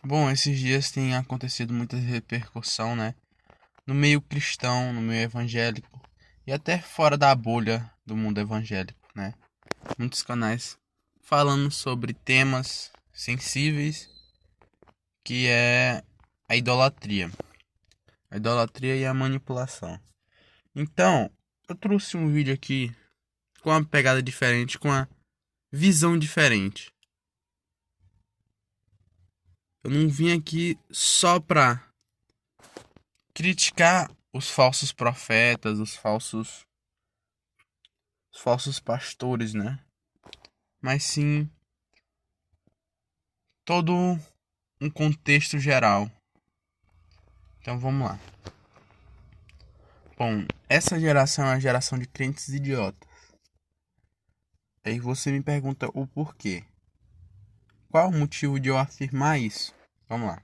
Bom, esses dias tem acontecido muita repercussão, né? No meio cristão, no meio evangélico e até fora da bolha do mundo evangélico, né? Muitos canais falando sobre temas sensíveis que é a idolatria. A idolatria e a manipulação. Então, eu trouxe um vídeo aqui com uma pegada diferente, com uma visão diferente. Eu não vim aqui só pra criticar os falsos profetas, os falsos pastores, né? Mas sim todo um contexto geral. Então vamos lá. Bom, essa geração é a geração de crentes idiotas. Aí você me pergunta o porquê. Qual o motivo de eu afirmar isso? Vamos lá.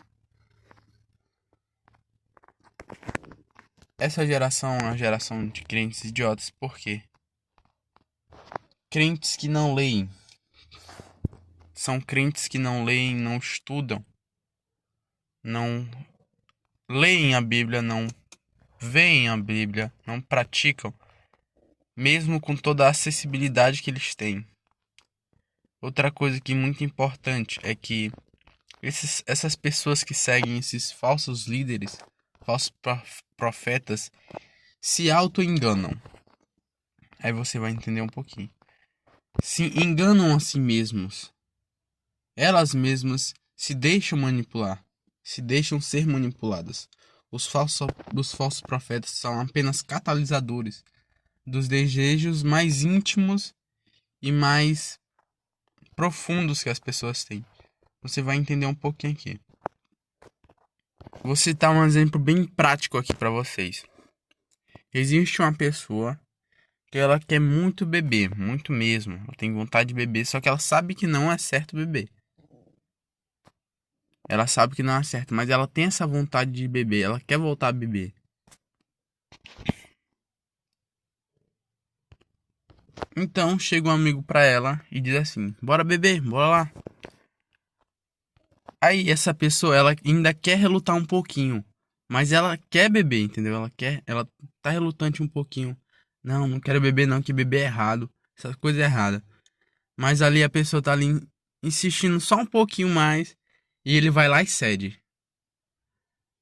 Essa geração é uma geração de crentes idiotas, por quê? Crentes que não leem. São crentes que não leem, não estudam, não leem a Bíblia, não veem a Bíblia, não praticam, mesmo com toda a acessibilidade que eles têm. Outra coisa que é muito importante é que essas pessoas que seguem esses falsos líderes, falsos profetas, se auto-enganam. Aí você vai entender um pouquinho. Se enganam a si mesmos. Elas mesmas se deixam manipular, se deixam ser manipuladas. Os falsos profetas são apenas catalisadores dos desejos mais íntimos e mais profundos que as pessoas têm. Você vai entender um pouquinho aqui. Vou citar um exemplo bem prático aqui para vocês. Existe uma pessoa que ela quer muito beber, muito mesmo. Ela tem vontade de beber, só que ela sabe que não é certo beber. Ela sabe que não é certo, mas ela tem essa vontade de beber, ela quer voltar a beber. Então chega um amigo pra ela e diz assim: bora beber, bora lá. Aí essa pessoa, ela ainda quer relutar um pouquinho, mas ela quer beber, entendeu? Ela tá relutante um pouquinho. Não, não quero beber não, que beber é errado, essa coisa é errada. Mas ali a pessoa tá ali insistindo só um pouquinho mais e ele vai lá e cede.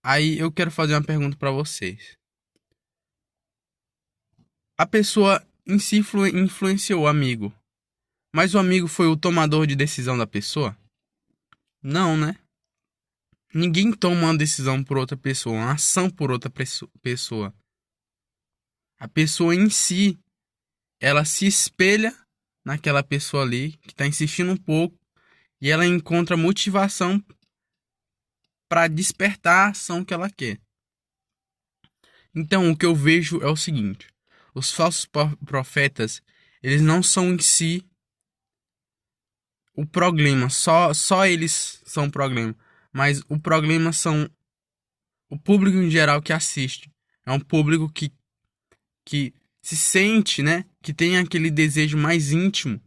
Aí eu quero fazer uma pergunta pra vocês. A pessoa em si influenciou o amigo, mas o amigo foi o tomador de decisão da pessoa? Não, né? Ninguém toma uma decisão por outra pessoa, uma ação por outra pessoa. A pessoa em si, ela se espelha naquela pessoa ali que está insistindo um pouco e ela encontra motivação para despertar a ação que ela quer. Então, o que eu vejo é o seguinte: os falsos profetas, eles não são em si o problema, só eles são o problema, mas o problema são o público em geral que assiste. É um público que se sente, né, que tem aquele desejo mais íntimo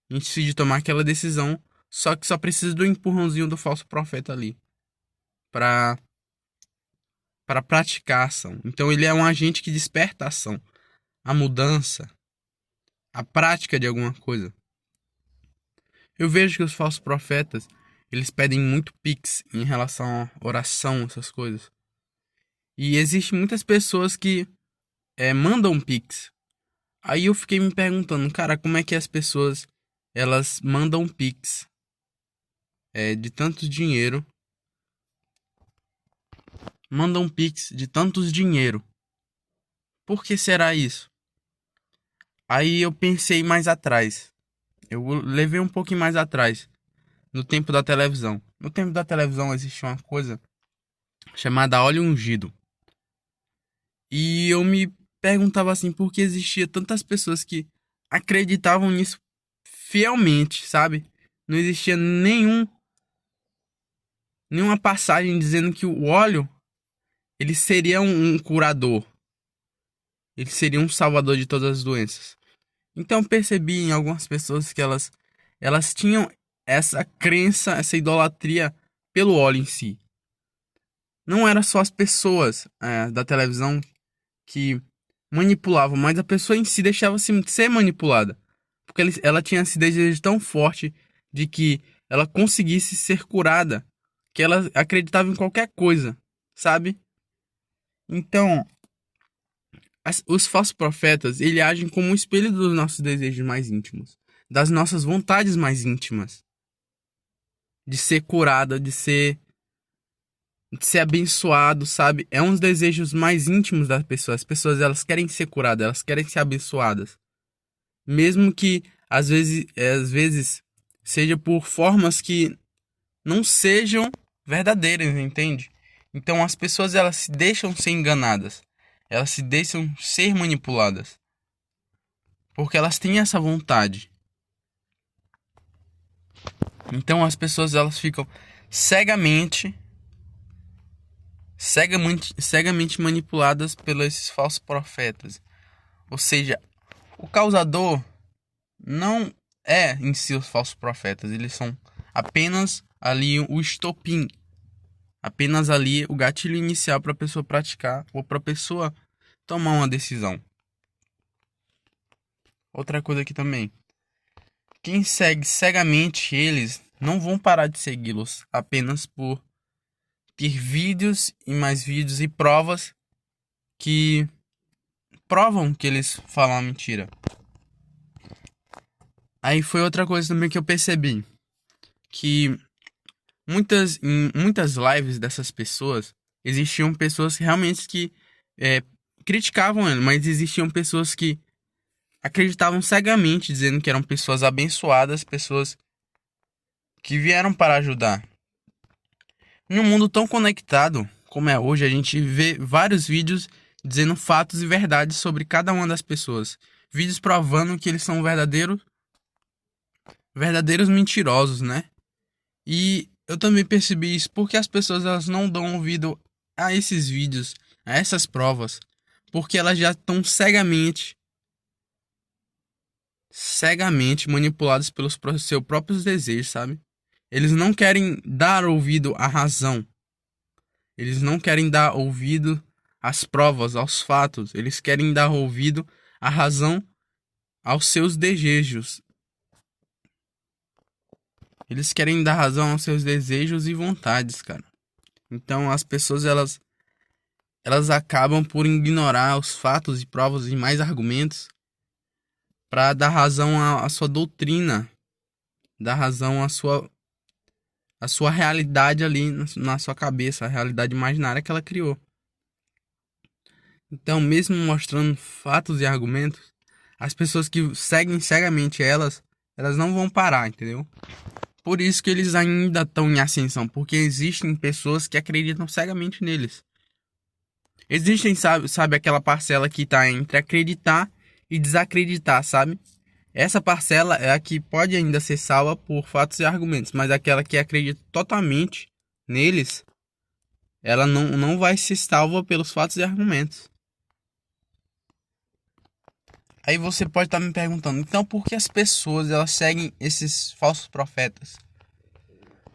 em si de tomar aquela decisão, só que só precisa do empurrãozinho do falso profeta ali para para praticar a ação. Então ele é um agente que desperta a ação, a mudança, a prática de alguma coisa. Eu vejo que os falsos profetas, eles pedem muito pix em relação à oração, essas coisas. E existem muitas pessoas que mandam pix. Aí eu fiquei me perguntando, cara, como é que as pessoas elas mandam pix de tanto dinheiro, mandam pix de tantos dinheiro. Por que será isso? Aí eu pensei mais atrás. Eu levei um pouquinho mais atrás, no tempo da televisão. No tempo da televisão existia uma coisa chamada óleo ungido. E eu me perguntava assim, por que existia tantas pessoas que acreditavam nisso fielmente, sabe? Não existia nenhuma passagem dizendo que o óleo ele seria um curador. Ele seria um salvador de todas as doenças. Então percebi em algumas pessoas que elas tinham essa crença, essa idolatria pelo óleo em si. Não era só as pessoas da televisão que manipulavam, mas a pessoa em si deixava-se ser manipulada. Porque ela tinha esse desejo tão forte de que ela conseguisse ser curada, que ela acreditava em qualquer coisa, sabe? Então, os falsos profetas, ele agem como um espelho dos nossos desejos mais íntimos, das nossas vontades mais íntimas, de ser curada, de ser abençoado, sabe? É uns desejos mais íntimos das pessoas. As pessoas, elas querem ser curadas, elas querem ser abençoadas. Mesmo que às vezes seja por formas que não sejam verdadeiras, entende? Então as pessoas, elas se deixam ser enganadas. Elas se deixam ser manipuladas. Porque elas têm essa vontade. Então as pessoas, elas ficam cegamente manipuladas pelos esses falsos profetas. Ou seja, o causador não é em si os falsos profetas, eles são apenas ali o estopim, apenas ali o gatilho inicial para a pessoa praticar ou para a pessoa tomar uma decisão. Outra coisa aqui também, quem segue cegamente eles não vão parar de segui-los apenas por ter vídeos e mais vídeos e provas que provam que eles falam a mentira. Aí foi outra coisa também que eu percebi, que em muitas lives dessas pessoas, existiam pessoas que realmente que criticavam ele, mas existiam pessoas que acreditavam cegamente, dizendo que eram pessoas abençoadas, pessoas que vieram para ajudar. Em um mundo tão conectado como é hoje, a gente vê vários vídeos dizendo fatos e verdades sobre cada uma das pessoas. Vídeos provando que eles são verdadeiros mentirosos, né? E eu também percebi isso porque as pessoas, elas não dão ouvido a esses vídeos, a essas provas, porque elas já estão cegamente manipuladas pelos seus próprios desejos, sabe? Eles não querem dar ouvido à razão. Eles não querem dar ouvido às provas, aos fatos. Eles querem dar ouvido à razão, aos seus desejos. Eles querem dar razão aos seus desejos e vontades, cara. Então as pessoas, elas acabam por ignorar os fatos e provas e mais argumentos para dar razão à sua doutrina, dar razão à sua realidade ali na sua cabeça, a realidade imaginária que ela criou. Então, mesmo mostrando fatos e argumentos, as pessoas que seguem cegamente elas não vão parar, entendeu? Por isso que eles ainda estão em ascensão, porque existem pessoas que acreditam cegamente neles. Existem, sabe aquela parcela que está entre acreditar e desacreditar, sabe? Essa parcela é a que pode ainda ser salva por fatos e argumentos, mas aquela que acredita totalmente neles, ela não vai ser salva pelos fatos e argumentos. Aí você pode estar me perguntando, então por que as pessoas, elas seguem esses falsos profetas?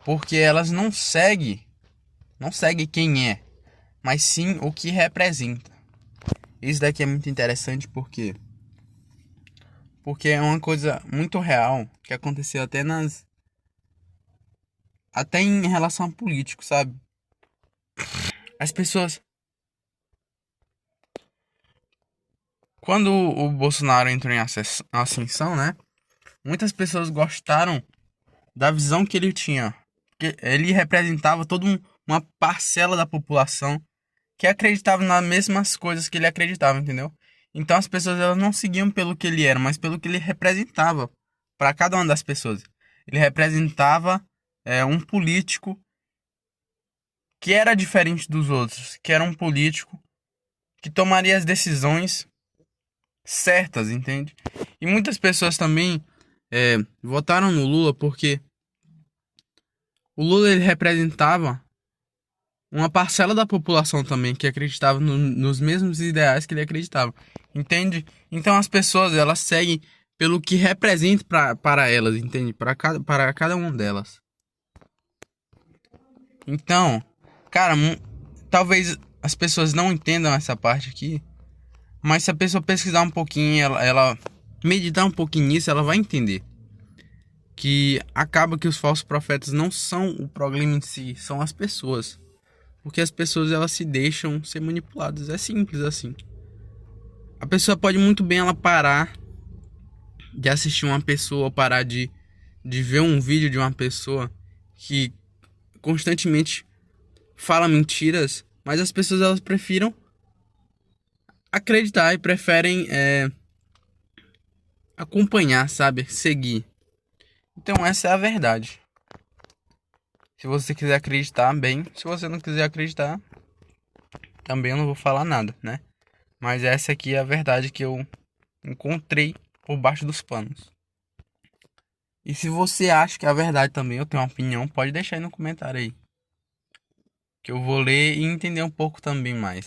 Porque elas não seguem quem é, mas sim o que representa. Isso daqui é muito interessante porque é uma coisa muito real que aconteceu até em relação a político, sabe? As pessoas, quando o Bolsonaro entrou em ascensão, né? Muitas pessoas gostaram da visão que ele tinha. Que ele representava toda uma parcela da população que acreditava nas mesmas coisas que ele acreditava, entendeu? Então as pessoas, elas não seguiam pelo que ele era, mas pelo que ele representava para cada uma das pessoas. Ele representava um político que era diferente dos outros, que era um político que tomaria as decisões certas, entende? E muitas pessoas também votaram no Lula porque o Lula, ele representava uma parcela da população também que acreditava nos mesmos ideais que ele acreditava, entende? Então as pessoas, elas seguem pelo que representa para elas, entende? Para cada uma delas. Então, cara, talvez as pessoas não entendam essa parte aqui, mas se a pessoa pesquisar um pouquinho, ela meditar um pouquinho nisso, ela vai entender que acaba que os falsos profetas não são o problema em si, são as pessoas. Porque as pessoas elas se deixam ser manipuladas, é simples assim. A pessoa pode muito bem ela parar de assistir uma pessoa, parar de ver um vídeo de uma pessoa que constantemente fala mentiras, mas as pessoas elas prefiram acreditar e preferem acompanhar, sabe? Seguir. Então essa é a verdade. Se você quiser acreditar, bem. Se você não quiser acreditar, também eu não vou falar nada, né? Mas essa aqui é a verdade que eu encontrei por baixo dos panos. E se você acha que é a verdade também, eu tenho uma opinião, pode deixar aí no comentário aí. Que eu vou ler e entender um pouco também mais.